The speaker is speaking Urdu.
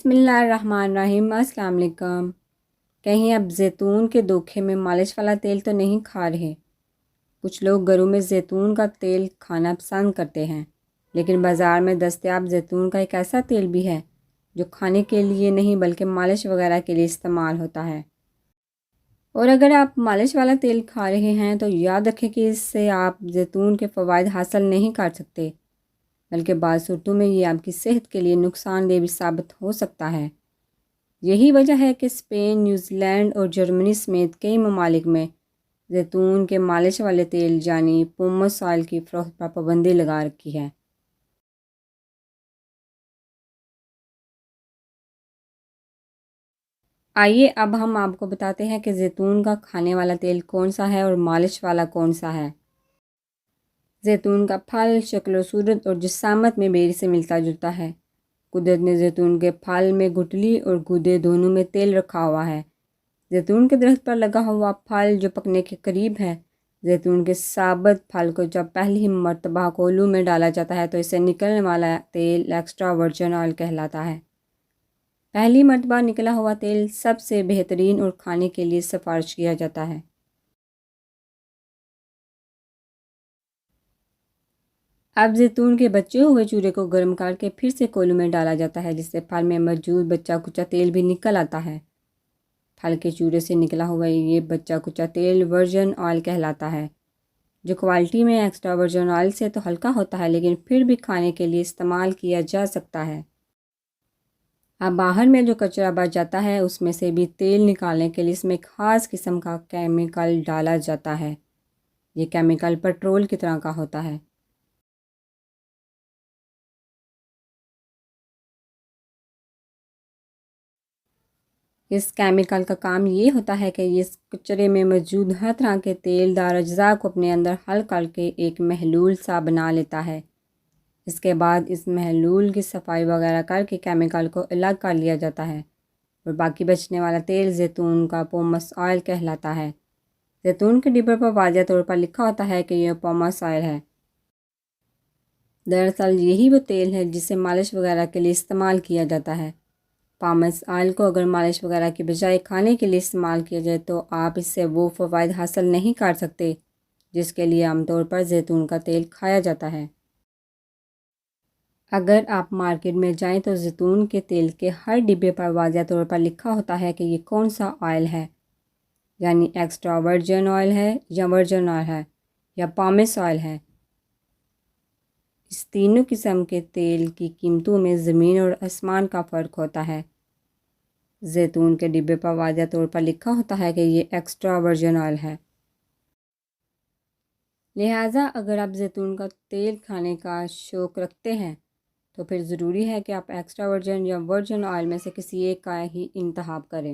بسم اللہ الرحمن الرحیم۔ السلام علیکم۔ کہیں اب زیتون کے دھوکے میں مالش والا تیل تو نہیں کھا رہے؟ کچھ لوگ گھروں میں زیتون کا تیل کھانا پسند کرتے ہیں، لیکن بازار میں دستیاب زیتون کا ایک ایسا تیل بھی ہے جو کھانے کے لیے نہیں بلکہ مالش وغیرہ کے لیے استعمال ہوتا ہے۔ اور اگر آپ مالش والا تیل کھا رہے ہیں تو یاد رکھیں کہ اس سے آپ زیتون کے فوائد حاصل نہیں کر سکتے، بلکہ بعض صورتوں میں یہ آپ کی صحت کے لیے نقصان دہ بھی ثابت ہو سکتا ہے۔ یہی وجہ ہے کہ اسپین، نیوزی لینڈ اور جرمنی سمیت کئی ممالک میں زیتون کے مالش والے تیل یعنی پومس آئل کی فروخت پر پابندی لگا رکھی ہے۔ آئیے اب ہم آپ کو بتاتے ہیں کہ زیتون کا کھانے والا تیل کون سا ہے اور مالش والا کون سا ہے۔ زیتون کا پھل شکل و صورت اور جسامت میں بیری سے ملتا جلتا ہے۔ قدرت نے زیتون کے پھل میں گٹلی اور گودے دونوں میں تیل رکھا ہوا ہے۔ زیتون کے درخت پر لگا ہوا پھل جو پکنے کے قریب ہے، زیتون کے ثابت پھل کو جب پہلی مرتبہ کولو میں ڈالا جاتا ہے تو اسے نکلنے والا تیل ایکسٹرا ورجن آئل کہلاتا ہے۔ پہلی مرتبہ نکلا ہوا تیل سب سے بہترین اور کھانے کے لیے سفارش کیا جاتا ہے۔ اب زیتون کے بچے ہوئے چورے کو گرم کر کے پھر سے کولو میں ڈالا جاتا ہے، جس سے پھل میں موجود بچہ کچا تیل بھی نکل آتا ہے۔ پھل کے چورے سے نکلا ہوا یہ بچہ کچا تیل ورجن آئل کہلاتا ہے، جو کوالٹی میں ایکسٹرا ورجن آئل سے تو ہلکا ہوتا ہے لیکن پھر بھی کھانے کے لیے استعمال کیا جا سکتا ہے۔ اب باہر میں جو کچرا بچ جاتا ہے اس میں سے بھی تیل نکالنے کے لیے اس میں ایک خاص قسم کا کیمیکل ڈالا جاتا ہے۔ یہ کیمیکل پیٹرول کی طرح کا ہوتا ہے۔ اس کیمیکل کا کام یہ ہوتا ہے کہ یہ اس کچرے میں موجود ہر طرح کے تیل دار اجزاء کو اپنے اندر حل کر کے ایک محلول سا بنا لیتا ہے۔ اس کے بعد اس محلول کی صفائی وغیرہ کر کے کیمیکل کو الگ کر لیا جاتا ہے اور باقی بچنے والا تیل زیتون کا پومس آئل کہلاتا ہے۔ زیتون کے ڈبے پر واضح طور پر لکھا ہوتا ہے کہ یہ پومس آئل ہے۔ دراصل یہی وہ تیل ہے جسے مالش وغیرہ کے لیے استعمال کیا جاتا ہے۔ پامس آئل کو اگر مالش وغیرہ کی بجائے کھانے کے لیے استعمال کیا جائے تو آپ اس سے وہ فوائد حاصل نہیں کر سکتے جس کے لیے عام طور پر زیتون کا تیل کھایا جاتا ہے۔ اگر آپ مارکیٹ میں جائیں تو زیتون کے تیل کے ہر ڈبے پر واضح طور پر لکھا ہوتا ہے کہ یہ کون سا آئل ہے، یعنی ایکسٹرا ورجن آئل ہے یا ورجن آئل ہے یا پامس آئل ہے۔ اس تینوں قسم کے تیل کی قیمتوں میں زمین اور آسمان کا فرق ہوتا ہے۔ زیتون کے ڈبے پر واضح طور پر لکھا ہوتا ہے کہ یہ ایکسٹرا ورجن آئل ہے۔ لہٰذا اگر آپ زیتون کا تیل کھانے کا شوق رکھتے ہیں تو پھر ضروری ہے کہ آپ ایکسٹرا ورجن یا ورجن آئل میں سے کسی ایک کا ہی انتخاب کریں۔